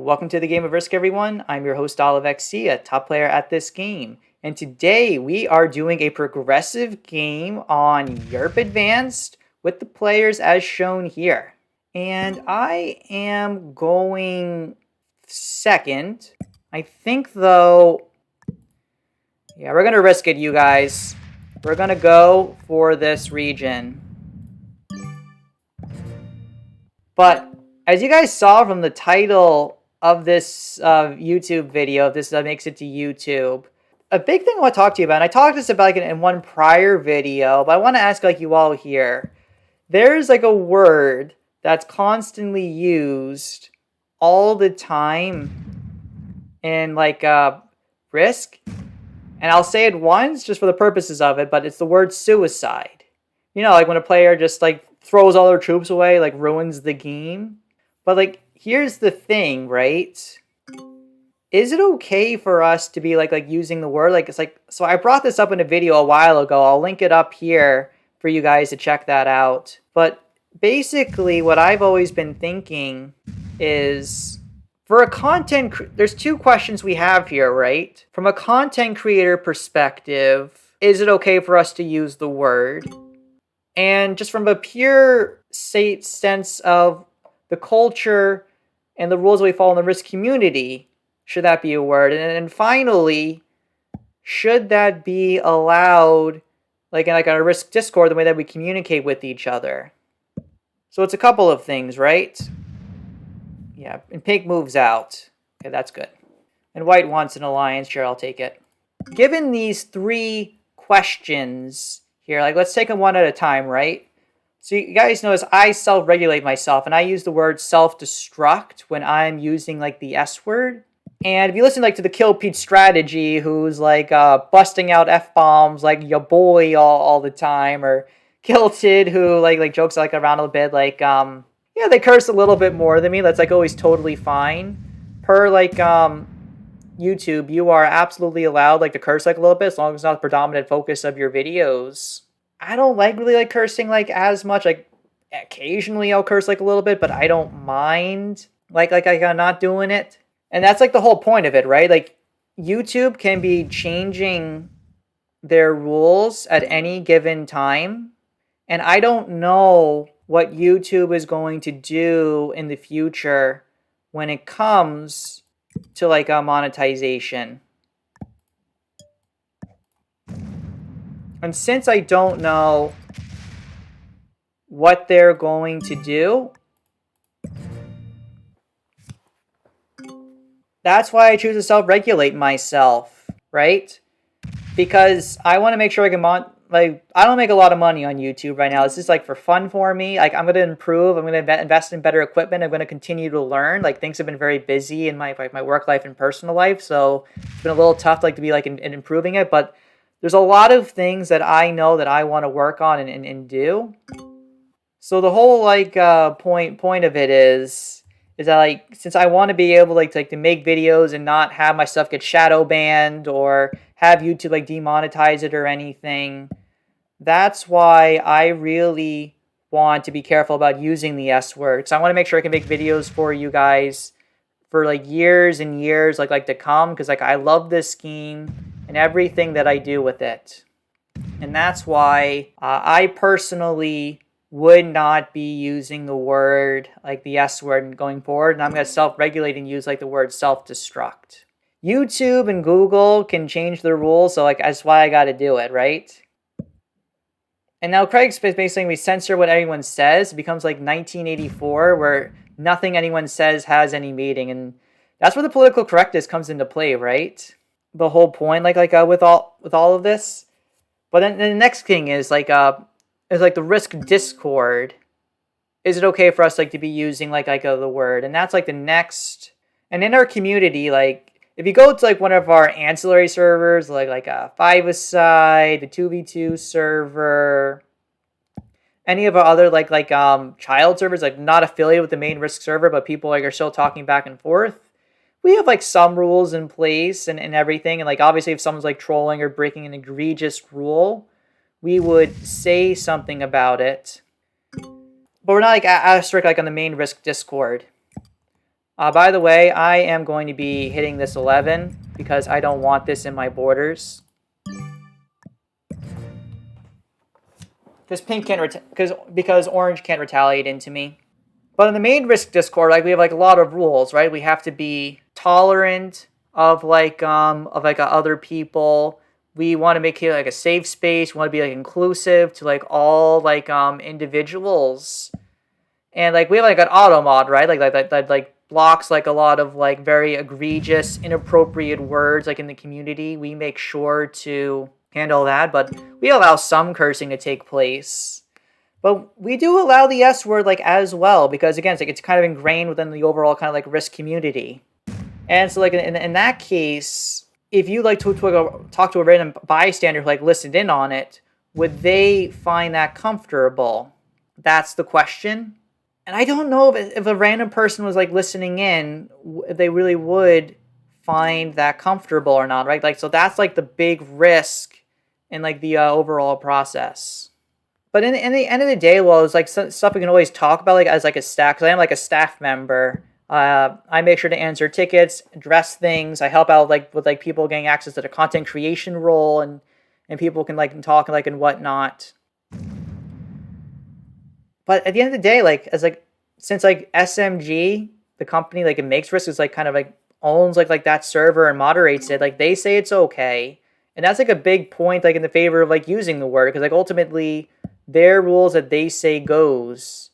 Welcome to the Game of Risk, everyone. I'm your host, OliveXC, a top player at this game. And today we are doing a progressive game on Europe Advanced with the players as shown here. And I am going second. I think, though, yeah, we're going to risk it, you guys. We're going to go for this region. But as you guys saw from the title of this YouTube video, if this makes it to YouTube, a big thing I want to talk to you about, and I talked this about in one prior video, but I want to ask you all here. There's a word that's constantly used all the time in Risk, and I'll say it once just for the purposes of it, but it's the word suicide. You know, when a player just throws all their troops away, ruins the game. But here's the thing, right? Is it okay for us to be using the word? So I brought this up in a video a while ago. I'll link it up here for you guys to check that out. But basically what I've always been thinking is, for a there's two questions we have here, right? From a content creator perspective, is it okay for us to use the word? And just from a pure sense of the culture and the rules we follow in the Risk community, should that be a word? And finally, should that be allowed in a Risk Discord, the way that we communicate with each other? So it's a couple of things, right? Yeah, and pink moves out. Okay, that's good. And white wants an alliance. Sure, I'll take it. Given these three questions here, let's take them one at a time, right? So you guys notice I self-regulate myself, and I use the word self-destruct when I'm using the S word. And if you listen to the Kill Pete strategy, who's busting out F-bombs your boy all the time, or Kilted, who jokes around a bit, yeah, they curse a little bit more than me. That's always totally fine. Per YouTube, you are absolutely allowed to curse a little bit, as long as it's not the predominant focus of your videos. I don't really cursing as much. Occasionally I'll curse a little bit, but I don't mind I'm not doing it. And that's the whole point of it, right? YouTube can be changing their rules at any given time, and I don't know what YouTube is going to do in the future when it comes to monetization. And since I don't know what they're going to do, that's why I choose to self-regulate myself, right? Because I want to make sure I can I don't make a lot of money on YouTube right now. It's just for fun for me. I'm going to improve. I'm going to invest in better equipment. I'm going to continue to learn. Things have been very busy in my work life and personal life, so it's been a little tough to be in improving it, but there's a lot of things that I know that I want to work on and do. So the whole point of it is that since I want to be able to make videos and not have my stuff get shadow banned or have YouTube demonetize it or anything, that's why I really want to be careful about using the S word. Because I want to make sure I can make videos for you guys for years and years to come, because I love this scheme and everything that I do with it. And that's why I personally would not be using the word the S word going forward, and I'm going to self-regulate and use the word self-destruct. YouTube and Google can change their rules, so that's why I got to do it, right? And now Craig's basically, we censor what anyone says. It becomes 1984, where nothing anyone says has any meaning, and that's where the political correctness comes into play, right? The whole point, with all of this. But then the next thing is the Risk Discord. Is it okay for us to be using the word? And that's the next. And in our community, if you go to one of our ancillary servers, a 5-a-side, the 2v2 server, any of our other child servers, not affiliated with the main Risk server, but people are still talking back and forth, we have some rules in place and everything. And obviously if someone's trolling or breaking an egregious rule, we would say something about it. But we're not as strict on the main Risk Discord. By the way, I am going to be hitting this 11 because I don't want this in my borders. Because pink can't because orange can't retaliate into me. But in the main risk Discord, like we have like a lot of rules, right? We have to be tolerant of other people. We want to make it like a safe space. We want to be like inclusive to like all individuals. And like we have like an auto mod, right? Like blocks like a lot of like very egregious, inappropriate words like in the community. We make sure to handle that, but we allow some cursing to take place. But we do allow the S word like as well because again, it's kind of ingrained within the overall kind of like risk community. And so like in that case, if you like to talk to a random bystander who like listened in on it, would they find that comfortable? That's the question. And I don't know if a random person was like listening in, if they really would find that comfortable or not, right? Like, so that's like the big risk in like the overall process. But in the end of the day, well, it's like stuff we can always talk about like as like a staff, because I am like a staff member. I make sure to answer tickets, address things. I help out like with like people getting access to the content creation role, and people can like talk like and whatnot. But at the end of the day, like as like since like SMG, the company like it makes risks, is like kind of like owns like that server and moderates it. Like they say it's okay, and that's like a big point like in the favor of like using the word, because like ultimately their rules that they say goes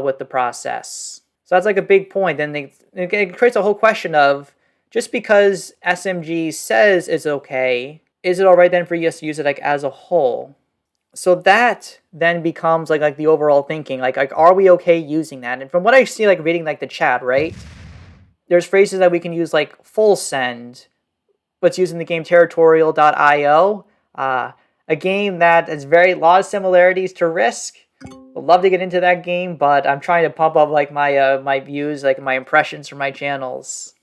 with the process. So that's like a big point. Then it creates a whole question of, just because SMG says it's okay, is it all right then for you to use it like as a whole? So that then becomes like the overall thinking, like are we okay using that? And from what I see, like reading like the chat, right, there's phrases that we can use like full send, what's used in the game territorial.io, a game that has very lot of similarities to Risk. I'd love to get into that game, but I'm trying to pump up like my my views, like my impressions for my channels.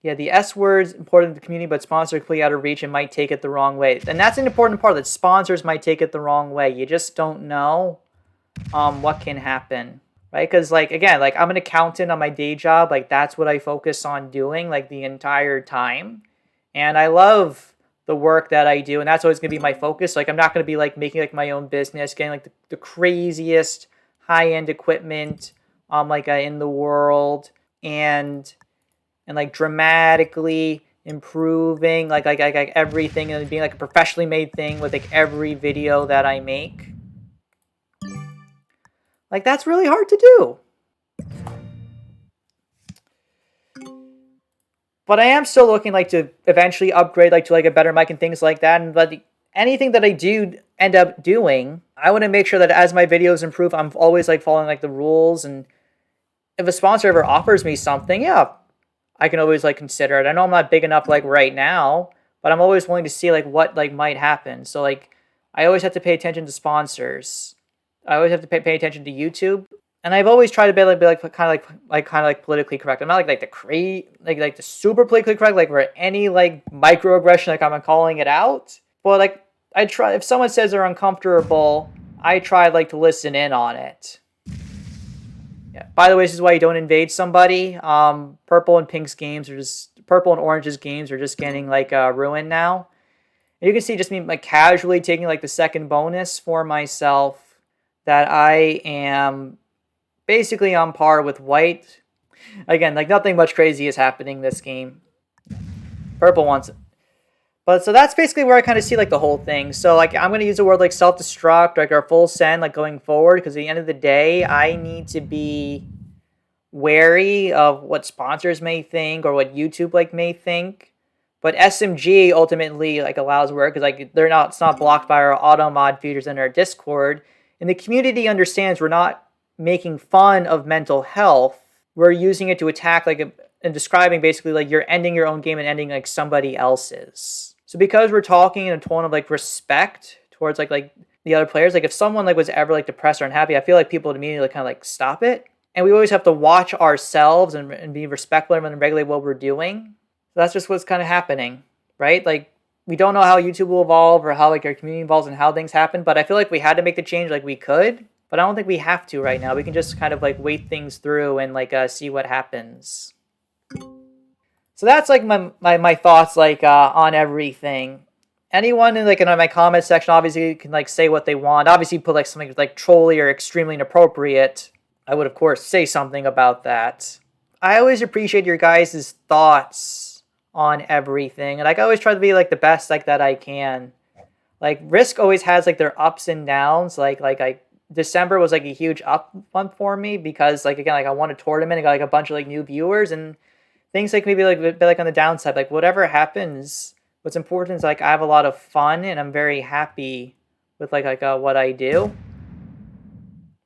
Yeah, the S word's important to the community, but sponsors are completely out of reach and might take it the wrong way. And that's an important part, that sponsors might take it the wrong way. You just don't know what can happen, right? Because like again, like I'm an accountant on my day job, like that's what I focus on doing like the entire time, and I love the work that I do, and that's always gonna be my focus. Like I'm not gonna be like making like my own business, getting like the craziest high-end equipment in the world, and like dramatically improving like everything, and being like a professionally made thing with like every video that I make. Like that's really hard to do. But I am still looking like to eventually upgrade like to like a better mic and things like that. And but anything that I do end up doing, I want to make sure that as my videos improve, I'm always like following like the rules. And if a sponsor ever offers me something, yeah, I can always like consider it. I know I'm not big enough like right now, but I'm always willing to see like what like might happen. So like I always have to pay attention to sponsors. I always have to pay attention to YouTube. And I've always tried to be kind of politically correct. I'm not like the super politically correct, like where any like microaggression, like I'm calling it out. But like I try, if someone says they're uncomfortable, I try like to listen in on it. Yeah. By the way, this is why you don't invade somebody. Purple and orange's games are just getting like ruined now. And you can see just me like casually taking like the second bonus for myself, that I am basically on par with white. Again, like nothing much crazy is happening this game. Purple wants it. But so that's basically where I kind of see like the whole thing. So like I'm going to use the word like self-destruct, like our full send, like going forward, because at the end of the day, I need to be wary of what sponsors may think or what YouTube like may think. But SMG ultimately like allows work, because like it's not blocked by our auto mod features in our Discord. And the community understands we're not making fun of mental health. We're using it to attack and describing basically like you're ending your own game and ending like somebody else's. So because we're talking in a tone of like respect towards like the other players, like if someone like was ever like depressed or unhappy, I feel like people would immediately kind of like stop it. And we always have to watch ourselves and be respectful and regulate what we're doing. So that's just what's kind of happening, right? Like we don't know how YouTube will evolve or how like our community evolves and how things happen, but I feel like we had to make the change like we could. But I don't think we have to right now. We can just kind of like wait things through and like see what happens. So that's like my thoughts like on everything. Anyone in like in my comment section obviously can like say what they want. Obviously put like something like trolly or extremely inappropriate. I would of course say something about that. I always appreciate your guys' thoughts on everything. And like I always try to be like the best like that I can. Like Risk always has like their ups and downs. Like December was like a huge up month for me because like again like I won a tournament and got like a bunch of like new viewers, and things like maybe like a bit like on the downside, like whatever happens, what's important is like I have a lot of fun and I'm very happy with like what I do,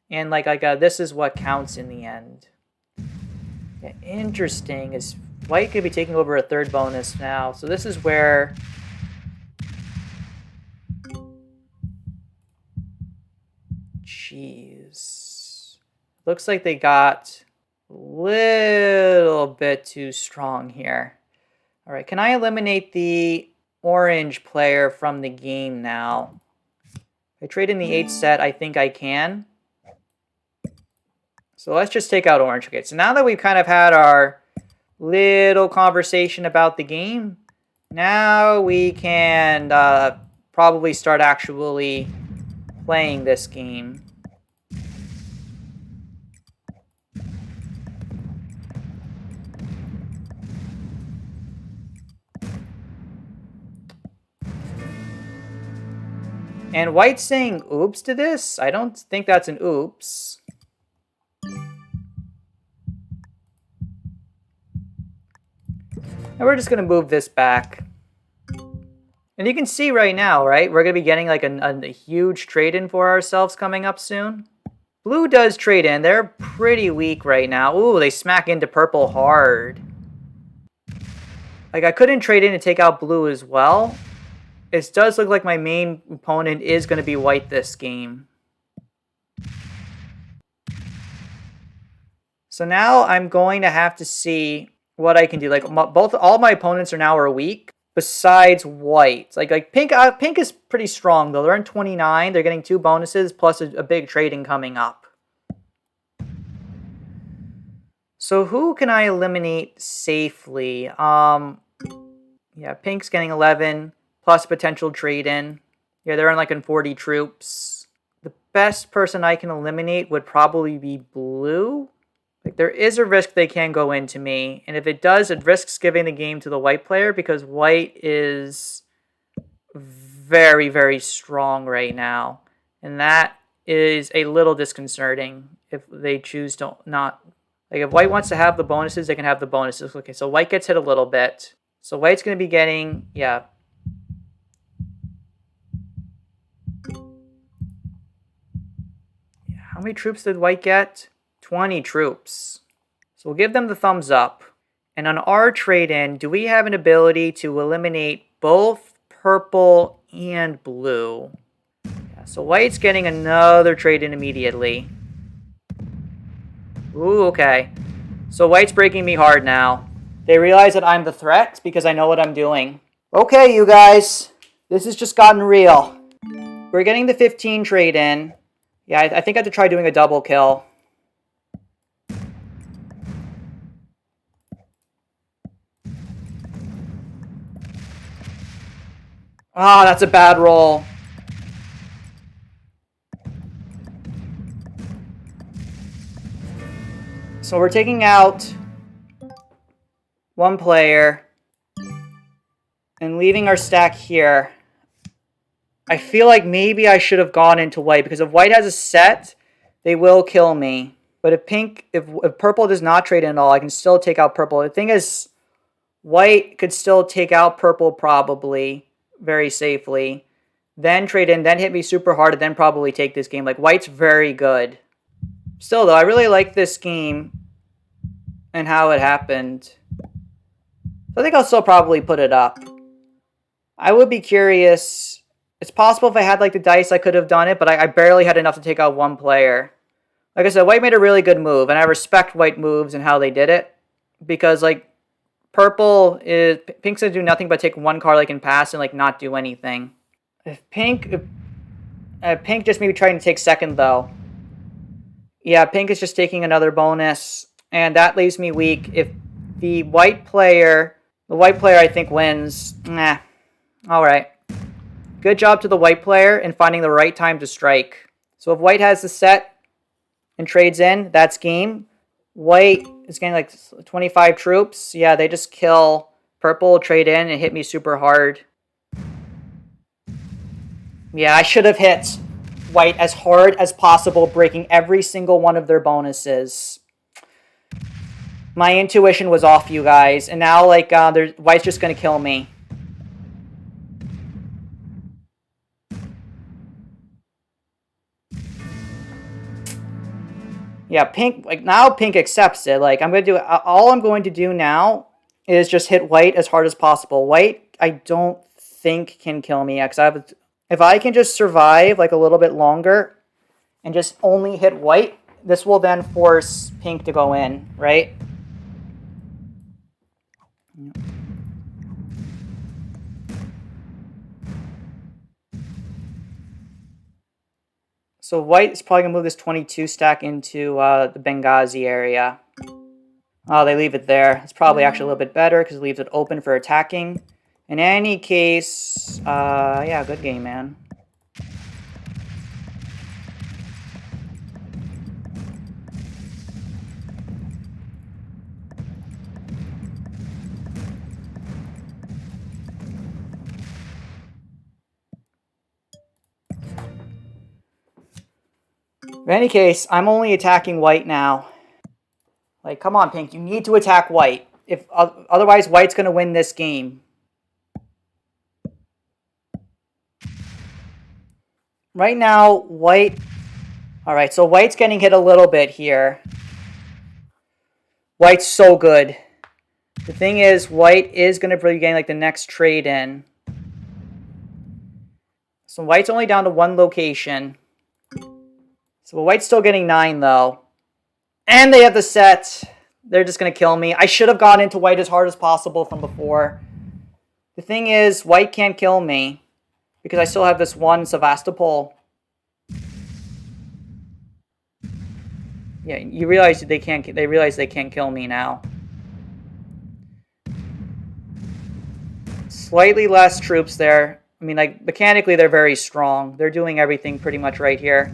and like this is what counts in the end. Yeah, interesting. Is White could be taking over a third bonus now, so this is where jeez, looks like they got a little bit too strong here. All right, can I eliminate the orange player from the game now? If I trade in the 8 set, I think I can. So let's just take out orange. Okay, so now that we've kind of had our little conversation about the game, now we can probably start actually playing this game. And White's saying oops to this? I don't think that's an oops. And we're just going to move this back. And you can see right now, right? We're going to be getting like a huge trade-in for ourselves coming up soon. Blue does trade in. They're pretty weak right now. Ooh, they smack into purple hard. Like I couldn't trade in to take out blue as well. It does look like my main opponent is going to be white this game. So now I'm going to have to see what I can do. Like all my opponents are weak besides white. Like pink pink is pretty strong though. They're in 29. They're getting 2 bonuses plus a big trading coming up. So who can I eliminate safely? Yeah, pink's getting 11 plus potential trade-in. Yeah, they're in like in 40 troops. The best person I can eliminate would probably be blue. Like there is a risk they can go into me, and if it does, it risks giving the game to the white player because white is very, very strong right now. And that is a little disconcerting if they choose to not. Like if white wants to have the bonuses, they can have the bonuses. Okay, so white gets hit a little bit. So white's going to be getting, yeah. How many troops did white get? 20 troops. So we'll give them the thumbs up. And on our trade-in, do we have an ability to eliminate both purple and blue? Yeah, so white's getting another trade-in immediately. Ooh, okay. So white's breaking me hard now. They realize that I'm the threat because I know what I'm doing. Okay, you guys. This has just gotten real. We're getting the 15 trade-in. Yeah, I think I have to try doing a double kill. Ah, that's a bad roll. So we're taking out one player and leaving our stack here. I feel like maybe I should have gone into white because if white has a set, they will kill me. But if purple does not trade in at all, I can still take out purple. The thing is, white could still take out purple probably very safely. Then trade in, then hit me super hard, and then probably take this game. Like, white's very good. Still, though, I really like this game and how it happened. So I think I'll still probably put it up. I would be curious. It's possible if I had, like, the dice, I could have done it, but I barely had enough to take out one player. Like I said, white made a really good move, and I respect white moves and how they did it. Because, like, pink's gonna do nothing but take one card, like, and pass and, like, not do anything. If pink just maybe trying to take second, though. Yeah, pink is just taking another bonus, and that leaves me weak. If the white player I think wins. Nah. All right. Good job to the white player in finding the right time to strike. So if white has the set and trades in, that's game. White is getting like 25 troops. Yeah, they just kill purple, trade in, and hit me super hard. Yeah, I should have hit white as hard as possible, breaking every single one of their bonuses. My intuition was off, you guys. And now, like, white's just going to kill me. Yeah, pink, like, now pink accepts it. Like, all I'm going to do now is just hit white as hard as possible. White, I don't think can kill me. Because if I can just survive, like, a little bit longer and just only hit white, this will then force pink to go in, right? So white is probably going to move this 22 stack into the Benghazi area. Oh, they leave it there. It's probably actually a little bit better because it leaves it open for attacking. In any case, yeah, good game, man. In any case, I'm only attacking white now. Like, come on, pink. You need to attack white. Otherwise, white's going to win this game. Right now, white... Alright, so white's getting hit a little bit here. White's so good. The thing is, white is going to be getting, like, the next trade in. So white's only down to one location. So white's still getting 9, though. And they have the set. They're just going to kill me. I should have gone into white as hard as possible from before. The thing is, white can't kill me because I still have this one Sevastopol. Yeah, you realize they can't. They realize they can't kill me now. Slightly less troops there. I mean, like, mechanically, they're very strong. They're doing everything pretty much right here.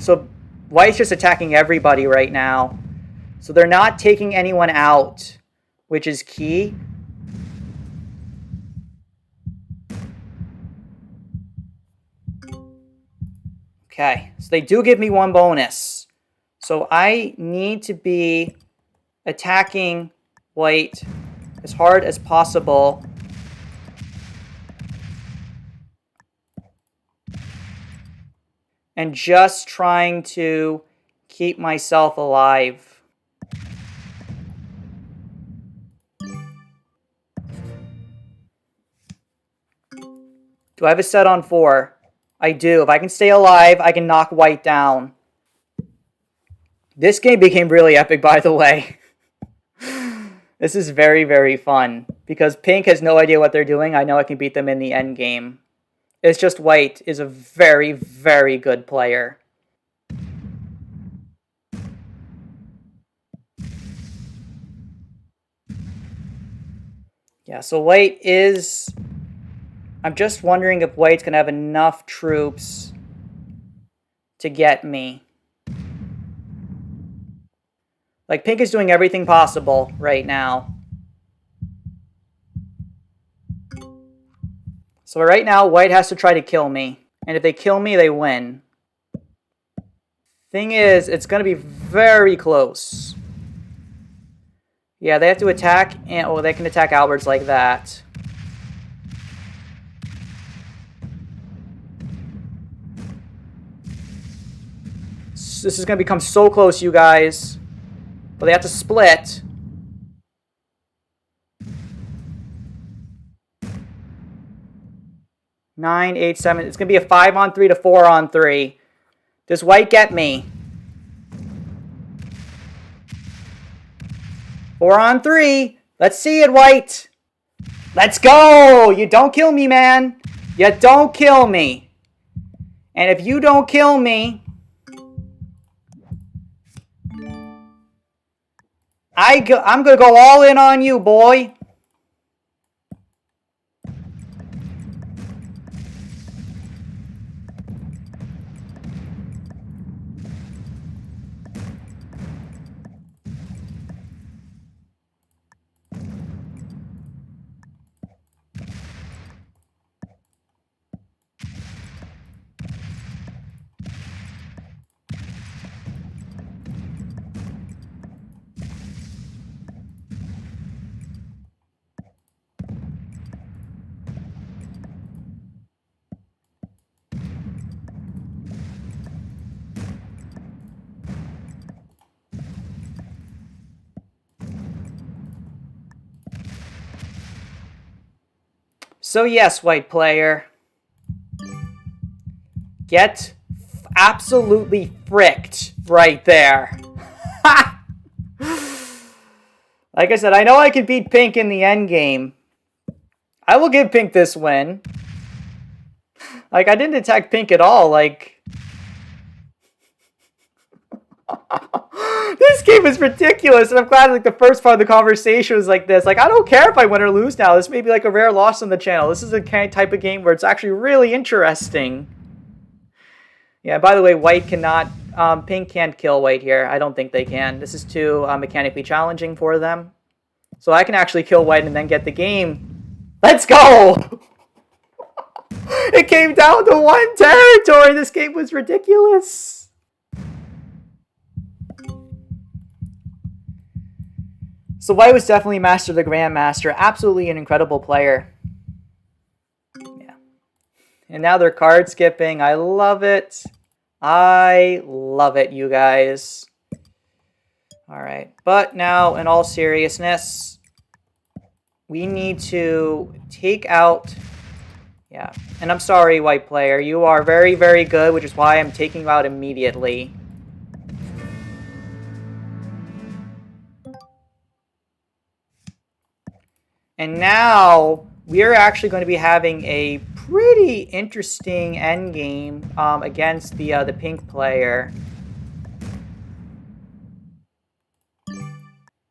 So white's just attacking everybody right now. So they're not taking anyone out, which is key. Okay, so they do give me one bonus. So I need to be attacking white as hard as possible. And just trying to keep myself alive. Do I have a set on 4? I do. If I can stay alive, I can knock white down. This game became really epic, by the way. This is very, very fun. Because pink has no idea what they're doing. I know I can beat them in the end game. It's just white is a very, very good player. Yeah, so white is... I'm just wondering if white's going to have enough troops to get me. Like, pink is doing everything possible right now. So right now, white has to try to kill me. And if they kill me, they win. Thing is, it's going to be very close. Yeah, they have to attack, and oh, they can attack outwards like that. This is going to become so close, you guys. But they have to split. Nine, 8, 7. It's going to be a 5-on-3 to 4-on-3. Does white get me? 4-on-3. Let's see it, white. Let's go! You don't kill me, man. You don't kill me. And if you don't kill me, I'm going to go all in on you, boy. So yes, white player. Get absolutely fricked right there. Like I said, I know I can beat pink in the end game. I will give pink this win. Like, I didn't attack pink at all. Like, this game is ridiculous, and I'm glad like the first part of the conversation was like this. Like, I don't care if I win or lose now. This may be like a rare loss on the channel. This is a type of game where it's actually really interesting. Yeah, by the way, white cannot, pink can't kill white here. I don't think they can. This is too mechanically challenging for them. So I can actually kill white and then get the game. Let's go! It came down to one territory. This game was ridiculous. So white was definitely Master the Grandmaster. Absolutely an incredible player. Yeah. And now they're card skipping. I love it. I love it, you guys. All right. But now, in all seriousness, we need to take out... Yeah. And I'm sorry, white player. You are very, very good, which is why I'm taking you out immediately. And now we're actually going to be having a pretty interesting endgame against the pink player.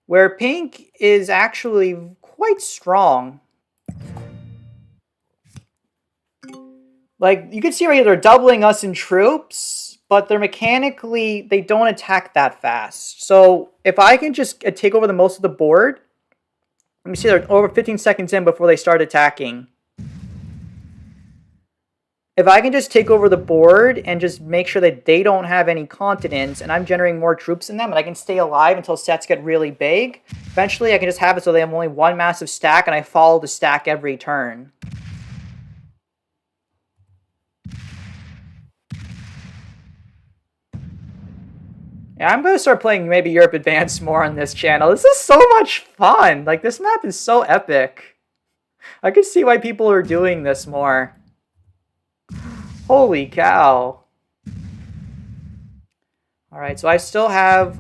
Where pink is actually quite strong. Like, you can see right here, they're doubling us in troops, but they're mechanically, they don't attack that fast. So if I can just take over the most of the board... Let me see, they're over 15 seconds in before they start attacking. If I can just take over the board and just make sure that they don't have any continents and I'm generating more troops in them and I can stay alive until sets get really big, eventually I can just have it so they have only one massive stack and I follow the stack every turn. Yeah, I'm going to start playing maybe Europe Advanced more on this channel. This is so much fun. Like, this map is so epic. I can see why people are doing this more. Holy cow. Alright, so I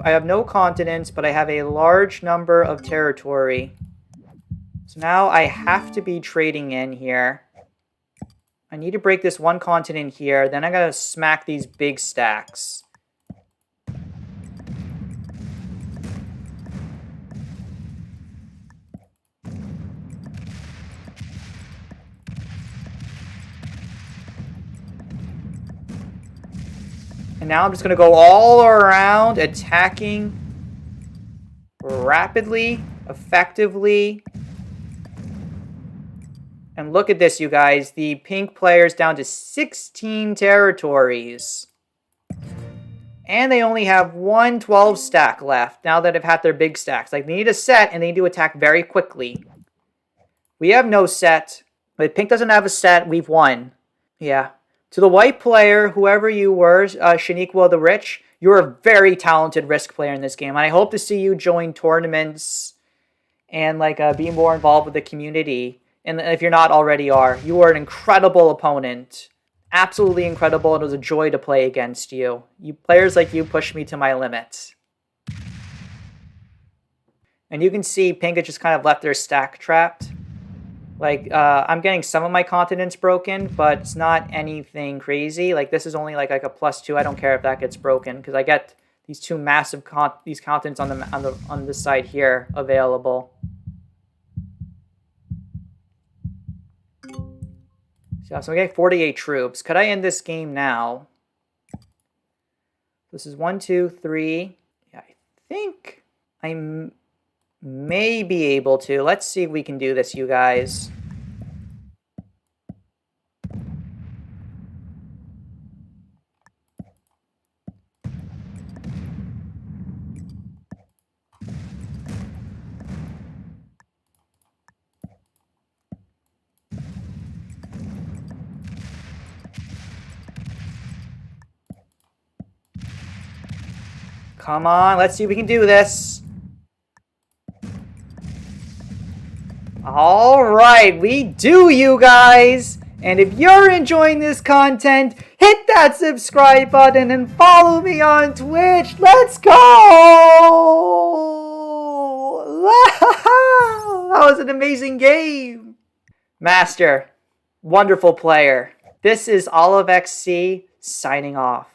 have no continents, but I have a large number of territory. So now I have to be trading in here. I need to break this one continent here, then I gotta smack these big stacks. And now I'm just going to go all around attacking rapidly, effectively. And look at this, you guys. The pink player's down to 16 territories. And they only have one 12 stack left now that they've had their big stacks. Like, they need a set and they need to attack very quickly. We have no set. But pink doesn't have a set. We've won. Yeah. To the white player, whoever you were, Shaniqua the Rich, you're a very talented Risk player in this game. And I hope to see you join tournaments and like be more involved with the community. And if you're not already are, you are an incredible opponent. Absolutely incredible. It was a joy to play against you. Players like you push me to my limits. And you can see pink has just kind of left their stack trapped. Like, I'm getting some of my continents broken, but it's not anything crazy. Like, this is only like a +2. I don't care if that gets broken because I get these two massive these continents on this side here available. So I'm getting 48 troops. Could I end this game now? This is 1, 2, 3. Yeah, I think I may be able to. Let's see if we can do this, you guys. Come on, let's see if we can do this. All right, we do, you guys. And if you're enjoying this content, hit that subscribe button and follow me on Twitch. Let's go! That was an amazing game. Master, wonderful player. This is OliveXC signing off.